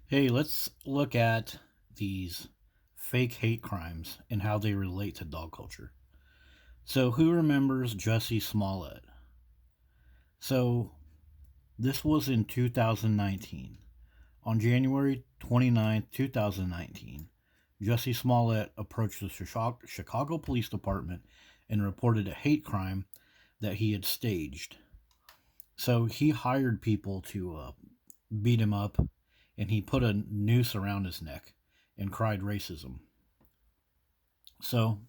Hey, let's look at these fake hate crimes and how they relate to dog culture. So, who remembers Jussie Smollett? So, this was in 2019. On January 29th, 2019, Jussie Smollett approached the Chicago Police Department and reported a hate crime that he had staged. So, he hired people to beat him up, and he put a noose around his neck and cried racism. So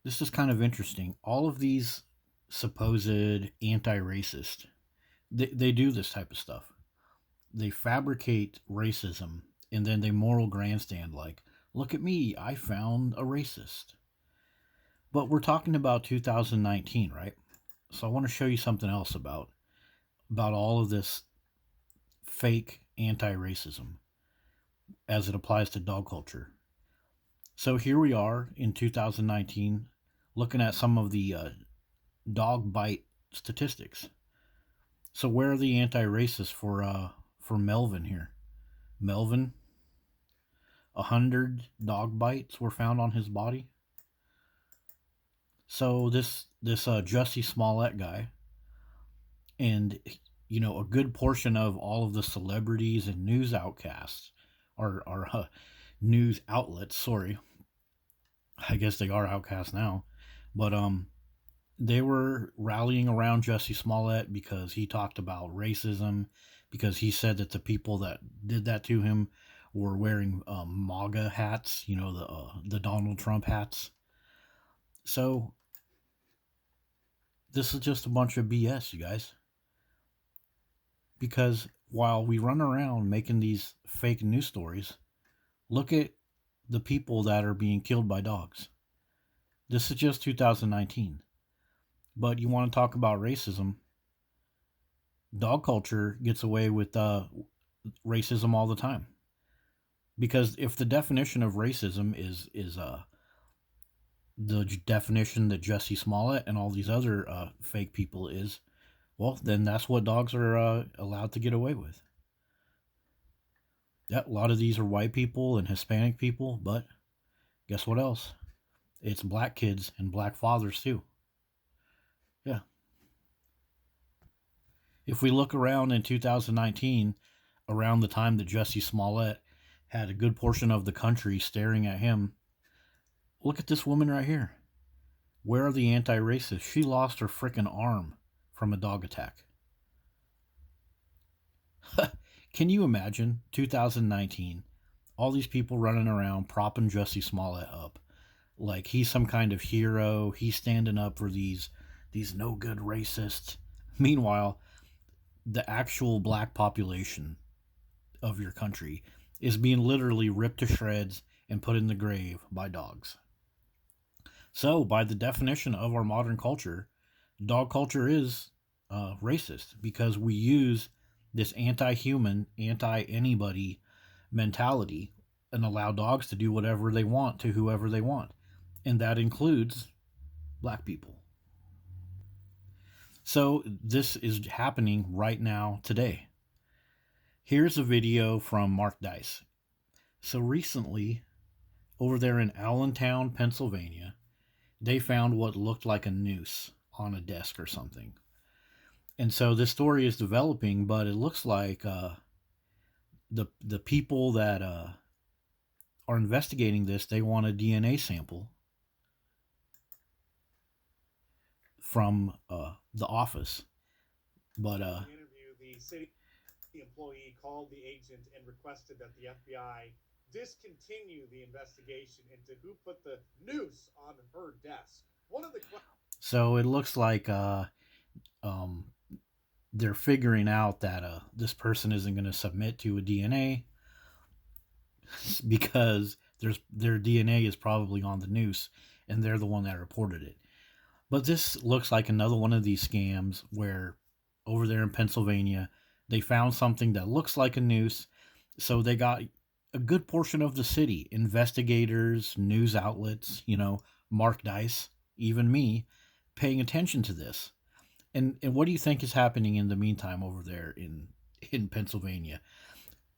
this is kind of interesting. All of these supposed anti-racist, they do this type of stuff. They fabricate racism and then they moral grandstand like, look at me, I found a racist. But we're talking about 2019, right? So I want to show you something else about all of this fake anti-racism as it applies to dog culture. So here we are in 2019 looking at some of the dog bite statistics. So where are the anti-racists for Melvin here? Melvin, 100 dog bites were found on his body. So this Jussie Smollett guy, and a good portion of all of the celebrities and news outcasts are news outlets. Sorry, I guess they are outcasts now, but they were rallying around Jussie Smollett because he talked about racism, because he said that the people that did that to him were wearing MAGA hats, the Donald Trump hats. So this is just a bunch of BS, you guys. Because while we run around making these fake news stories, look at the people that are being killed by dogs. This is just 2019. But you want to talk about racism? Dog culture gets away with racism all the time. Because if the definition of racism is the definition that Jussie Smollett and all these other fake people is, well, then that's what dogs are allowed to get away with. Yeah, a lot of these are white people and Hispanic people, but guess what else? It's black kids and black fathers too. Yeah. If we look around in 2019, around the time that Jussie Smollett had a good portion of the country staring at him, look at this woman right here. Where are the anti racists? She lost her freaking arm from a dog attack. Can you imagine 2019? All these people running around propping Jussie Smollett up like he's some kind of hero. He's standing up for these no good racists. Meanwhile, the actual black population of your country is being literally ripped to shreds and put in the grave by dogs. So, by the definition of our modern culture, dog culture is racist because we use this anti human, anti anybody mentality and allow dogs to do whatever they want to whoever they want. And that includes black people. So, this is happening right now today. Here's a video from Mark Dice. So, recently, over there in Allentown, Pennsylvania, they found what looked like a noose on a desk or something. And so this story is developing, but it looks like the people that are investigating this, they want a DNA sample from the office. But the interview, the city employee called the agent and requested that the FBI discontinue the investigation into who put the noose on her desk. One of the so it looks like um, they're figuring out that this person isn't going to submit to a DNA because their DNA is probably on the noose, and they're the one that reported it. But this looks like another one of these scams where over there in Pennsylvania, they found something that looks like a noose. So they got a good portion of the city, investigators, news outlets, Mark Dice, even me, paying attention to this. And what do you think is happening in the meantime over there in Pennsylvania?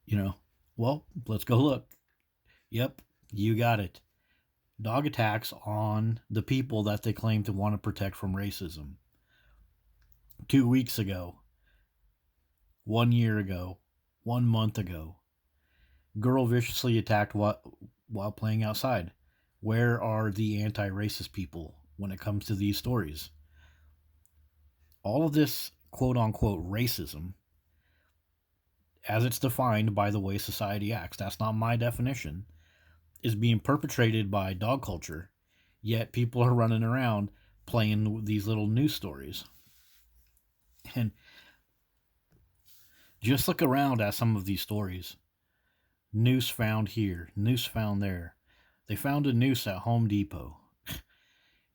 You know, well, let's go look. Yep, you got it. Dog attacks on the people that they claim to want to protect from racism. 2 weeks ago, 1 year ago, 1 month ago, girl viciously attacked while playing outside. Where are the anti racist people when it comes to these stories? All of this quote unquote racism, as it's defined by the way society acts, that's not my definition, is being perpetrated by dog culture, yet people are running around playing these little news stories. And just look around at some of these stories. Noose found here, noose found there. They found a noose at Home Depot.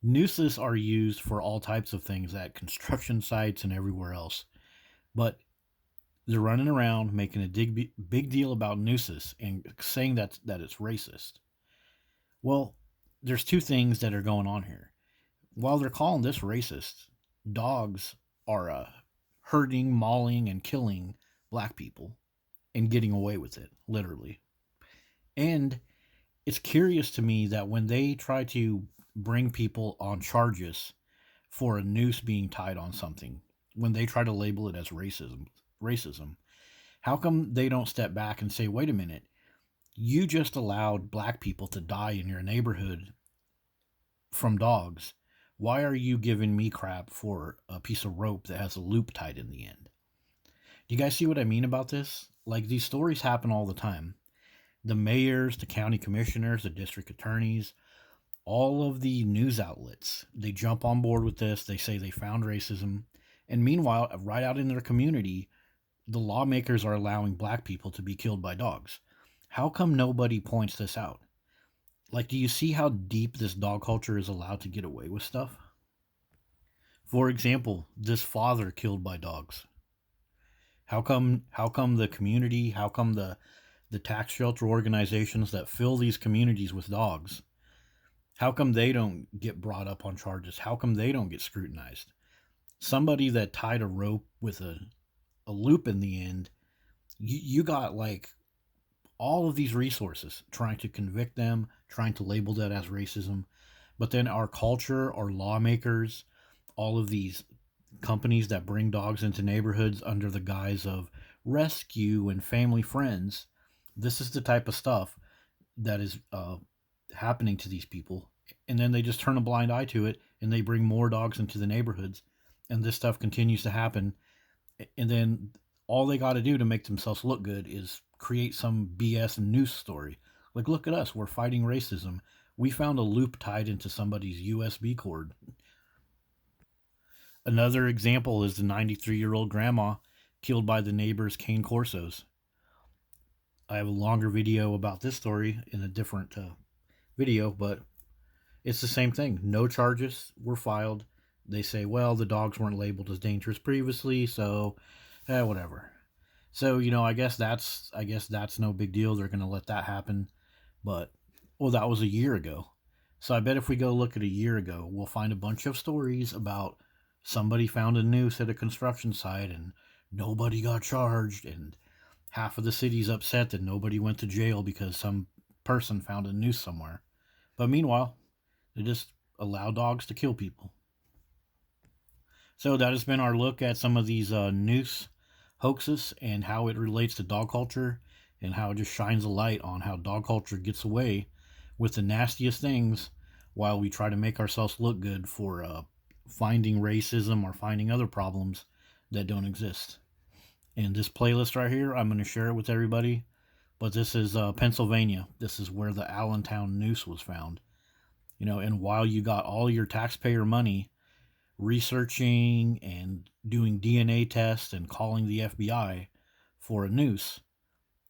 Nooses are used for all types of things at construction sites and everywhere else. But they're running around making a big deal about nooses and saying that it's racist. Well, there's two things that are going on here. While they're calling this racist, dogs are hurting, mauling, and killing black people and getting away with it, literally. And it's curious to me that when they try to bring people on charges for a noose being tied on something, when they try to label it as racism, how come they don't step back and say, wait a minute, you just allowed black people to die in your neighborhood from dogs. Why are you giving me crap for a piece of rope that has a loop tied in the end? Do you guys see what I mean about this? Like, these stories happen all the time. The mayors, the county commissioners, the district attorneys, all of the news outlets, they jump on board with this. They say they found racism. And meanwhile, right out in their community, the lawmakers are allowing black people to be killed by dogs. How come nobody points this out? Like, do you see how deep this dog culture is allowed to get away with stuff? For example, this father killed by dogs. How come the community, how come the tax shelter organizations that fill these communities with dogs, how come they don't get brought up on charges? How come they don't get scrutinized? Somebody that tied a rope with a loop in the end, you got like all of these resources trying to convict them, trying to label that as racism. But then our culture, our lawmakers, all of these companies that bring dogs into neighborhoods under the guise of rescue and family friends, this is the type of stuff that is happening to these people. And then they just turn a blind eye to it and they bring more dogs into the neighborhoods. And this stuff continues to happen. And then all they got to do to make themselves look good is create some BS news story. Like, look at us, we're fighting racism. We found a loop tied into somebody's USB cord. Another example is the 93-year-old grandma killed by the neighbor's cane corsos. I have a longer video about this story in a different video, but it's the same thing. No charges were filed. They say, well, the dogs weren't labeled as dangerous previously, so whatever. So, I guess that's no big deal. They're going to let that happen. But, well, that was a year ago. So I bet if we go look at a year ago, we'll find a bunch of stories about somebody found a noose at a construction site and nobody got charged, and half of the city's upset that nobody went to jail because some person found a noose somewhere. But meanwhile, they just allow dogs to kill people. So that has been our look at some of these noose hoaxes and how it relates to dog culture, and how it just shines a light on how dog culture gets away with the nastiest things while we try to make ourselves look good for finding racism or finding other problems that don't exist. And this playlist right here, I'm going to share it with everybody. But this is Pennsylvania. This is where the Allentown noose was found. And while you got all your taxpayer money researching and doing DNA tests and calling the FBI for a noose,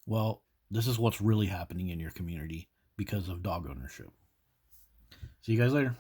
well, this is what's really happening in your community because of dog ownership. See you guys later.